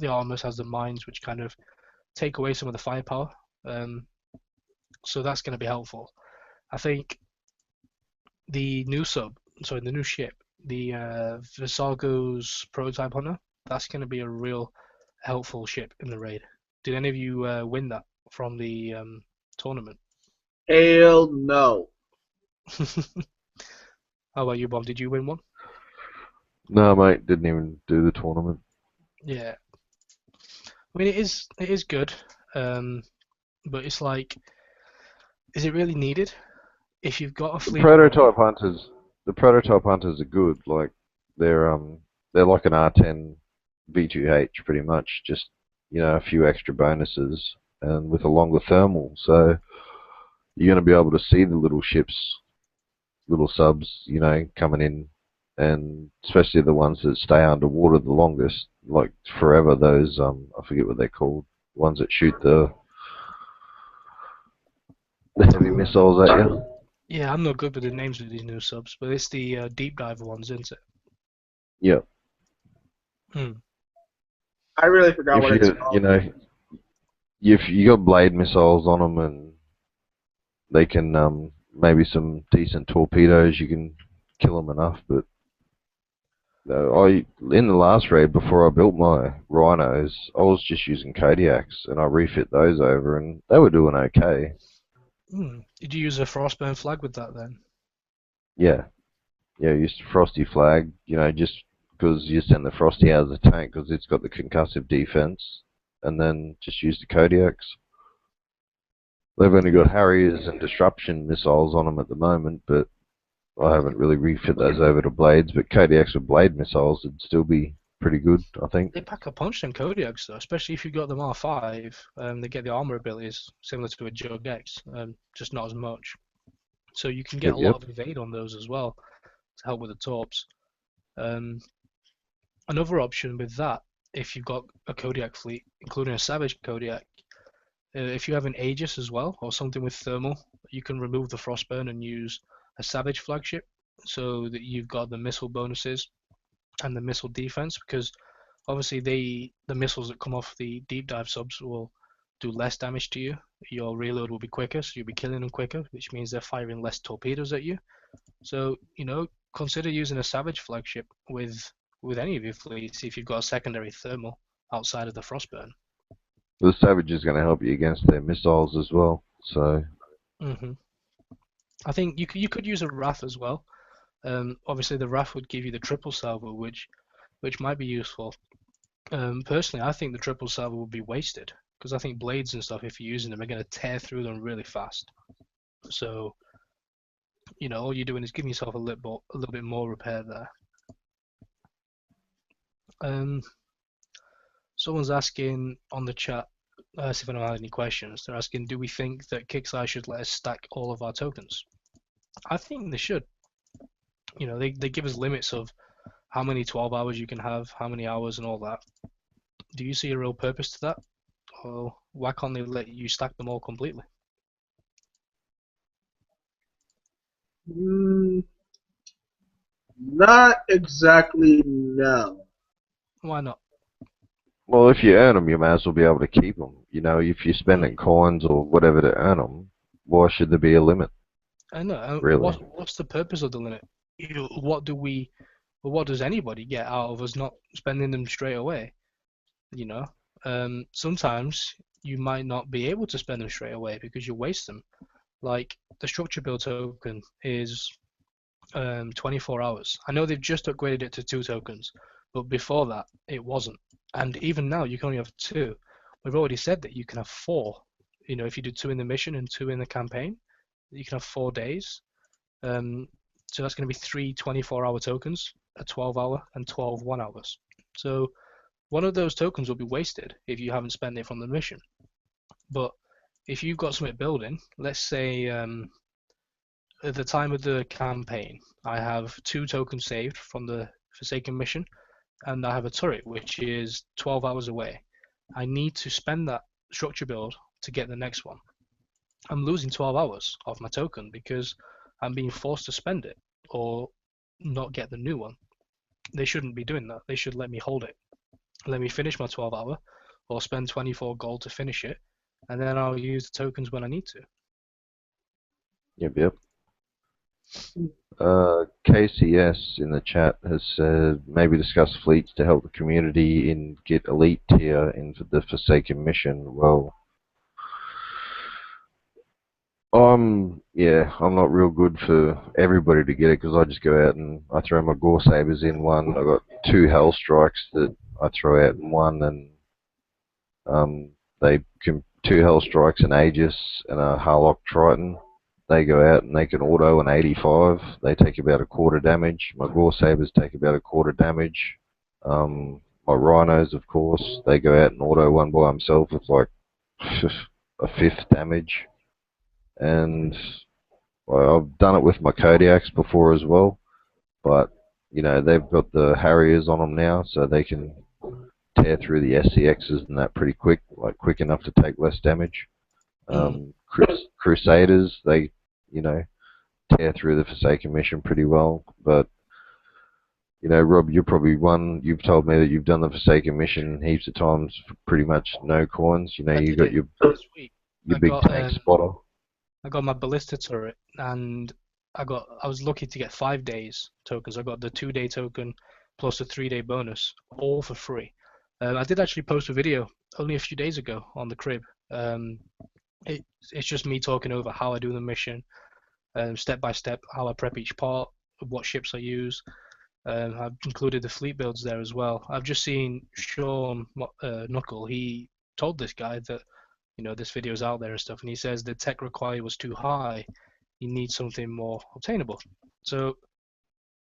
Artemis has the mines, which kind of take away some of the firepower. So that's going to be helpful. I think the new ship, the Visago's Prototype Hunter, that's going to be a real helpful ship in the raid. Did any of you win that from the tournament? Hell no. How about you, Bob? Did you win one? No, mate, didn't even do the tournament. Yeah. I mean, it is good, but it's like, is it really needed? If you've got a fleet, the prototype hunters are good. Like they're like an R10 V2H pretty much, just a few extra bonuses and with a longer thermal. So you're going to be able to see the little ships, little subs, coming in, and especially the ones that stay underwater the longest, like forever. Those I forget what they're called, ones that shoot the heavy missiles at you. Yeah, I'm not good with the names of these new subs, but it's the deep dive ones, isn't it? Yeah. I really forgot what it's called. If you got blade missiles on them and they can maybe some decent torpedoes, you can kill them enough. But in the last raid before I built my rhinos, I was just using Kodiaks and I refit those over and they were doing okay. Did you use a Frostburn flag with that then? Yeah, used Frosty flag. Just because you send the Frosty out of the tank because it's got the concussive defense, and then just use the Kodiaks. They've only got Harriers and disruption missiles on them at the moment, but I haven't really refit those over to blades. But Kodiaks with blade missiles would still be pretty good, I think. They pack a punch in Kodiaks though, especially if you've got them R5. They get the armor abilities similar to a Jug X, just not as much. So you can get a lot of evade on those as well to help with the torps. Another option with that, if you've got a Kodiak fleet, including a Savage Kodiak, if you have an Aegis as well, or something with thermal, you can remove the Frostburn and use a Savage flagship, so that you've got the missile bonuses and the missile defense, because obviously the missiles that come off the deep dive subs will do less damage to you. Your reload will be quicker, so you'll be killing them quicker, which means they're firing less torpedoes at you. So, consider using a Savage flagship with any of your fleets if you've got a secondary thermal outside of the Frostburn. The Savage is going to help you against their missiles as well. So. I think you could use a RAF as well. Obviously, the RAF would give you the triple salvo, which might be useful. Personally, I think the triple salvo would be wasted because I think blades and stuff, if you're using them, are going to tear through them really fast. So, you know, all you're doing is giving yourself a little bit more repair there. Someone's asking on the chat, if anyone had any questions. They're asking, do we think that Kixeye should let us stack all of our tokens? I think they should. You know, they give us limits of how many 12 hours you can have, how many hours, and all that. Do you see a real purpose to that? Or why can't they let you stack them all completely? Not exactly, no. Why not? Well, if you earn them, you may as well be able to keep them. You know, if you're spending coins or whatever to earn them, why should there be a limit? I know. Really? What's the purpose of the limit? What does anybody get out of us not spending them straight away? You know, sometimes you might not be able to spend them straight away because you waste them. Like the structure build token is 24 hours. I know they've just upgraded it to 2 tokens, but before that it wasn't. And even now you can only have 2. We've already said that you can have 4. You know, if you do 2 in the mission and 2 in the campaign, you can have 4 days. So that's going to be 3 24-hour tokens, a 12-hour, and 12 1-hours. So one of those tokens will be wasted if you haven't spent it from the mission. But if you've got something building, let's say at the time of the campaign, I have 2 tokens saved from the Forsaken mission, and I have a turret which is 12 hours away. I need to spend that structure build to get the next one. I'm losing 12 hours off my token because I'm being forced to spend it or not get the new one. They shouldn't be doing that. They should let me hold it. Let me finish my 12 hour or spend 24 gold to finish it, and then I'll use the tokens when I need to. Yep. KCS in the chat has said maybe discuss fleets to help the community in get elite tier in the Forsaken mission. Well, I'm not real good for everybody to get it because I just go out and I throw my Gore Sabers in one. I got 2 Hell Strikes that I throw out in one, and they can 2 Hell Strikes, an Aegis, and a Harlock Triton. They go out and they can auto an 85. They take about a quarter damage. My Gore Sabers take about a quarter damage. My Rhinos, of course, they go out and auto one by themselves with like a fifth damage. And well, I've done it with my Kodiaks before as well. But, you know, they've got the Harriers on them now, so they can tear through the SCXs and that pretty quick, like quick enough to take less damage. Crusaders, they, you know, tear through the Forsaken mission pretty well. But, you know, Rob, you've told me that you've done the Forsaken mission heaps of times for pretty much no coins. You know, you got your big tank spotter. I got my ballista turret, and I was lucky to get 5 days tokens. I got the 2-day token plus a 3-day bonus, all for free. I did actually post a video only a few days ago on the crib. It's just me talking over how I do the mission, step by step, how I prep each part, what ships I use. I've included the fleet builds there as well. I've just seen Sean Knuckle. He told this guy that, you know, this video's out there and stuff, and he says the tech required was too high. You need something more obtainable. So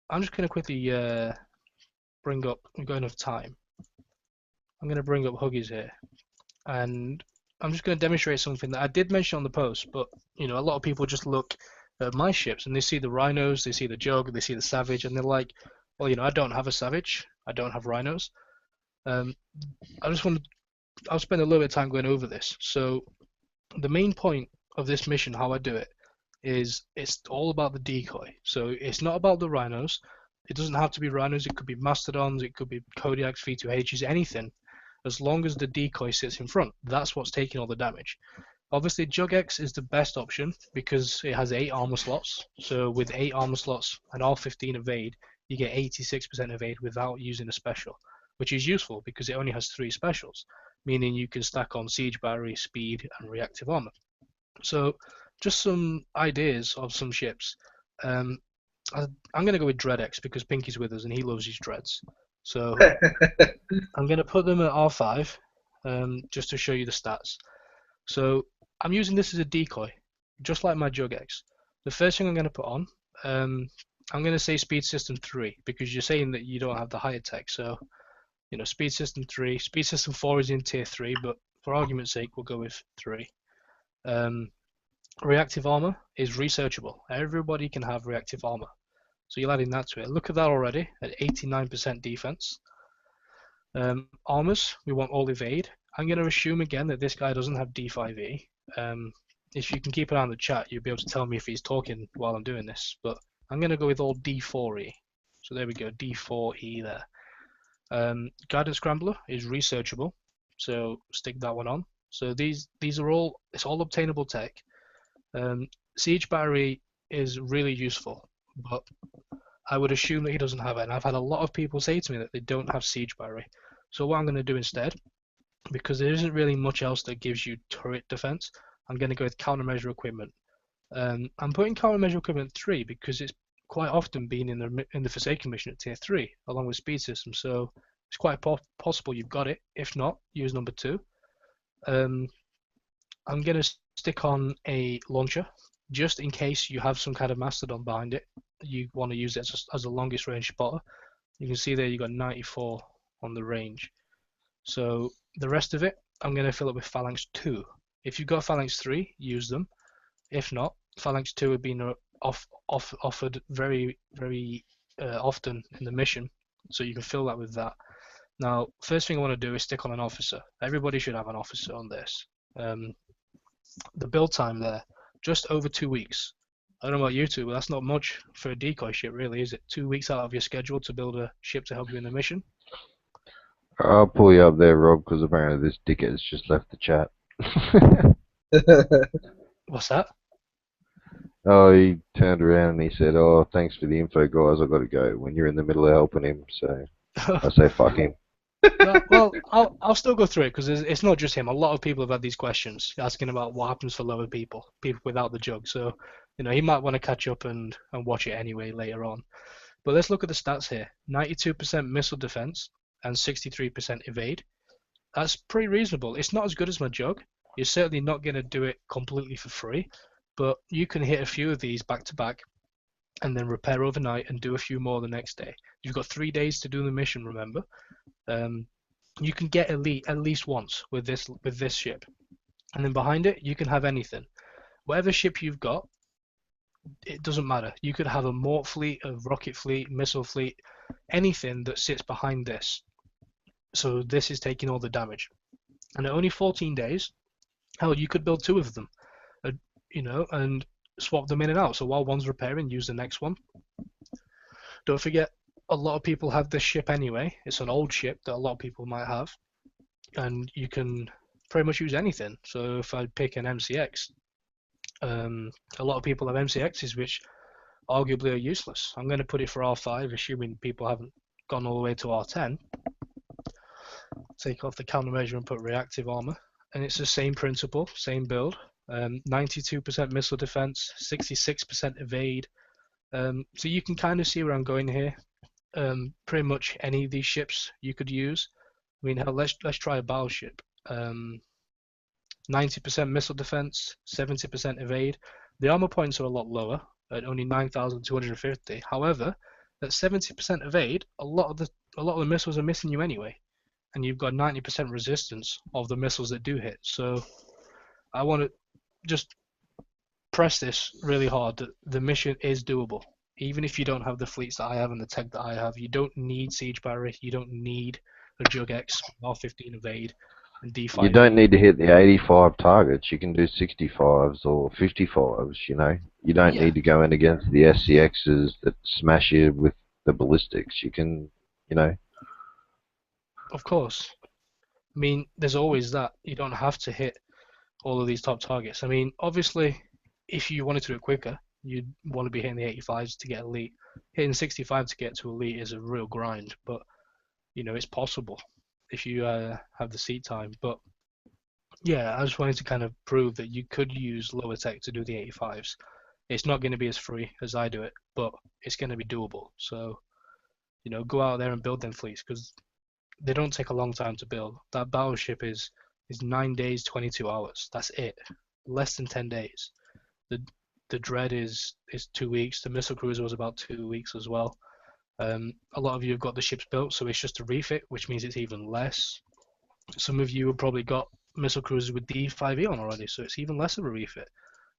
I'm just going to quickly bring up, we've got enough time. I'm going to bring up Huggies here, and I'm just going to demonstrate something that I did mention on the post, but, you know, a lot of people just look at my ships and they see the Rhinos, they see the Jug, they see the Savage, and they're like, well, you know, I don't have a Savage, I don't have Rhinos. I'll spend a little bit of time going over this. So the main point of this mission, how I do it, is it's all about the decoy. So it's not about the Rhinos. It doesn't have to be Rhinos. It could be Mastodons. It could be Kodiaks, V2Hs, anything. As long as the decoy sits in front, that's what's taking all the damage. Obviously, Jugex is the best option because it has 8 armor slots. So with 8 armor slots and all 15 evade, you get 86% evade without using a special, which is useful because it only has 3 specials, meaning you can stack on siege battery, speed, and reactive armor. So just some ideas of some ships. I'm going to go with Dreadex because Pinky's with us and he loves his dreads. So I'm going to put them at R5, just to show you the stats. So I'm using this as a decoy, just like my Jugex. The first thing I'm going to put on, I'm going to say Speed System 3, because you're saying that you don't have the higher tech. So, Speed System 3. Speed System 4 is in Tier 3, but for argument's sake, we'll go with 3. Reactive armor is researchable. Everybody can have reactive armor. So you're adding that to it. Look at that already, at 89% defense. Armors, we want all evade. I'm going to assume again that this guy doesn't have D5E. If you can keep an eye on the chat, you'll be able to tell me if he's talking while I'm doing this. But I'm going to go with all D4E. So there we go, D4E there. Guidance Scrambler is researchable, so stick that one on. So these are all, it's all obtainable tech. Siege Battery is really useful, but I would assume that he doesn't have it. And I've had a lot of people say to me that they don't have Siege Battery. So what I'm going to do instead, because there isn't really much else that gives you turret defense, I'm going to go with countermeasure equipment. I'm putting countermeasure equipment 3 because it's quite often been in the Forsaken mission at Tier 3, along with speed system. So it's quite possible you've got it. If not, use number 2. I'm going to stick on a launcher, just in case you have some kind of mastodon behind it. You want to use it as a longest range spotter. You can see there you got 94 on the range. So the rest of it, I'm going to fill it with Phalanx 2. If you've got Phalanx 3, use them. If not, Phalanx 2 have been offered very, very often in the mission, so you can fill that with that. Now, first thing I want to do is stick on an officer. Everybody should have an officer on this. The build time there, just over 2 weeks. I don't know about you two, but that's not much for a decoy ship, really, is it? 2 weeks out of your schedule to build a ship to help you in the mission? I'll pull you up there, Rob, because apparently this dickhead has just left the chat. What's that? Oh, he turned around and he said, "Oh, thanks for the info, guys. I've got to go." When you're in the middle of helping him, so I say, "Fuck him." Well, I'll still go through it because it's not just him. A lot of people have had these questions asking about what happens for lower people without the jug. So, he might want to catch up and watch it anyway later on. But let's look at the stats here: 92% missile defense and 63% evade. That's pretty reasonable. It's not as good as my jug. You're certainly not going to do it completely for free, but you can hit a few of these back to back and then repair overnight and do a few more the next day. You've got 3 days to do the mission, remember. You can get elite at least once with this ship, and then behind it you can have anything. Whatever ship you've got, it doesn't matter. You could have a Mort fleet, a rocket fleet, missile fleet, anything that sits behind this. So this is taking all the damage, and at only 14 days, hell, you could build 2 of them, and swap them in and out. So while one's repairing, use the next one. Don't forget, a lot of people have this ship anyway. It's an old ship that a lot of people might have, and you can pretty much use anything. So if I pick an MCX, a lot of people have MCXs which arguably are useless. I'm going to put it for R5, assuming people haven't gone all the way to R10. Take off the countermeasure and put reactive armor, and it's the same principle, same build. 92% missile defense, 66% evade. So you can kind of see where I'm going here. Pretty much any of these ships you could use. I mean, hell, let's try a battleship. 90% missile defense, 70% evade. The armor points are a lot lower at only 9,250. However, at 70% evade, a lot of the missiles are missing you anyway, and you've got 90% resistance of the missiles that do hit. So I want to just press this really hard that the mission is doable. Even if you don't have the fleets that I have and the tech that I have, you don't need Siege Barrier, you don't need a Jugex, R15 evade, and D5. You don't need to hit the 85 targets. You can do 65s or 55s, You don't need to go in against the SCXs that smash you with the ballistics. You can, Of course. I mean, there's always that. You don't have to hit all of these top targets. I mean, obviously, if you wanted to do it quicker, you'd want to be hitting the 85s to get elite. Hitting 65 to get to elite is a real grind, but it's possible if you have the seat time. But yeah, I just wanted to kind of prove that you could use lower tech to do the 85s. It's not going to be as free as I do it, but it's going to be doable. So go out there and build them fleets, because they don't take a long time to build. That battleship is 9 days, 22 hours. That's it. Less than 10 days. The the Dread is 2 weeks. The missile cruiser was about 2 weeks as well. A lot of you have got the ships built, so it's just a refit, which means it's even less. Some of you have probably got missile cruisers with D5E on already, so it's even less of a refit.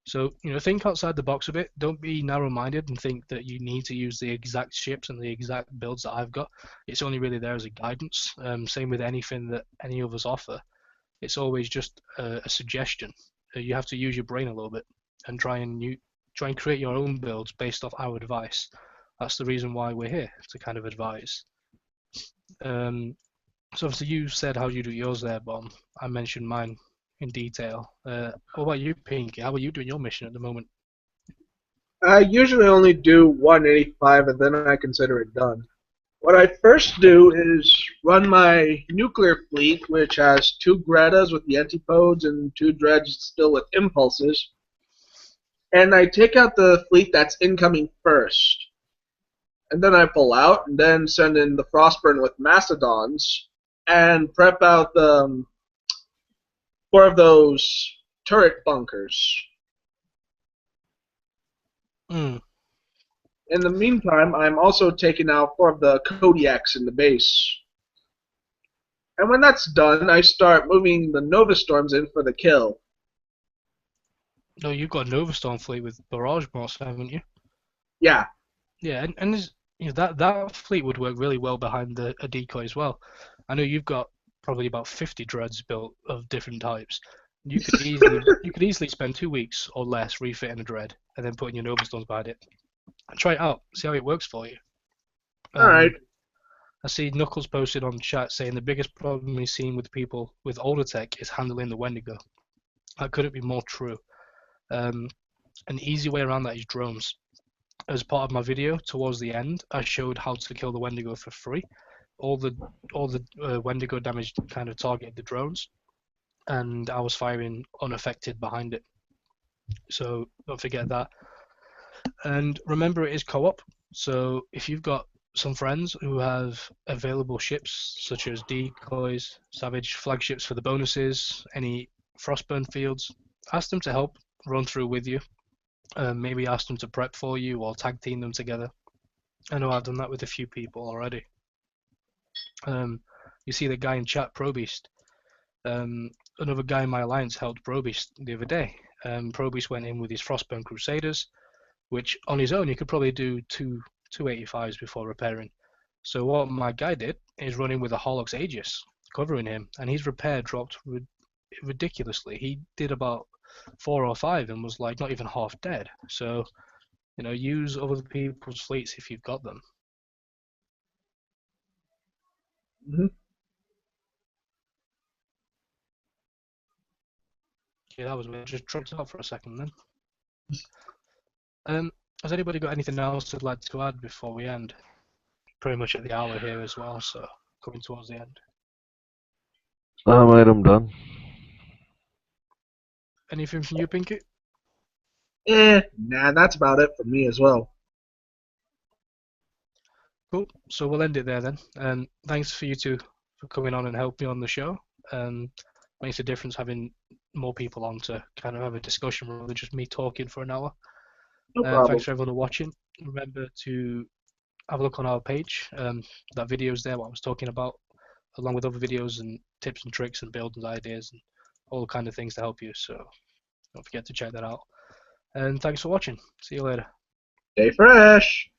So, think outside the box a bit. Don't be narrow-minded and think that you need to use the exact ships and the exact builds that I've got. It's only really there as a guidance. Same with anything that any of us offer. It's always just a suggestion. You have to use your brain a little bit and try and create your own builds based off our advice. That's the reason why we're here, to kind of advise. So obviously you said how you do yours there, Bomb. I mentioned mine in detail. What about you, Pinky? How are you doing your mission at the moment? I usually only do 185 and then I consider it done. What I first do is run my nuclear fleet, which has 2 Gretas with the antipodes and 2 Dreads still with impulses. And I take out the fleet that's incoming first. And then I pull out and then send in the Frostburn with Mastodons and prep out the 4 of those turret bunkers. Mm. In the meantime, I'm also taking out 4 of the Kodiaks in the base. And when that's done, I start moving the Nova Storms in for the kill. No, you've got a Nova Storm fleet with barrage bots, haven't you? Yeah. Yeah, and that fleet would work really well behind a decoy as well. I know you've got probably about 50 dreads built of different types. You could easily spend 2 weeks or less refitting a dread and then putting your Nova Storms behind it. And try it out, see how it works for you. Alright. I see Knuckles posted on chat saying the biggest problem he's seen with people with older tech is handling the Wendigo. That couldn't be more true. An easy way around that is drones. As part of my video towards the end, I showed how to kill the Wendigo for free. All the Wendigo damage kind of targeted the drones, and I was firing unaffected behind it. So don't forget that. And remember, it is co-op. So if you've got some friends who have available ships such as decoys, savage flagships for the bonuses, any frostburn fields, ask them to help run through with you. Maybe ask them to prep for you or tag team them together. I know I've done that with a few people already. You see the guy in chat, ProBeast. Another guy in my alliance helped ProBeast the other day. ProBeast went in with his Frostburn Crusaders, which on his own he could probably do 285s before repairing. So what my guy did is running with a Horlock's Aegis covering him, and his repair dropped ridiculously. He did about 4 or 5 and was like not even half dead. So, use other people's fleets if you've got them. Mm-hmm. Yeah, that was weird. Just dropped out for a second then. Has anybody got anything else they'd like to add before we end? Pretty much at the hour here as well, so coming towards the end. No, mate, I'm done. Anything from you, Pinky? Nah, that's about it for me as well. Cool. So we'll end it there then. Thanks for you two for coming on and helping me on the show. Makes a difference having more people on to kind of have a discussion rather than just me talking for an hour. No problem. Thanks for everyone watching. Remember to have a look on our page. That video's there, what I was talking about, along with other videos and tips and tricks and builds and ideas and all kind of things to help you. So don't forget to check that out. And thanks for watching. See you later. Stay fresh.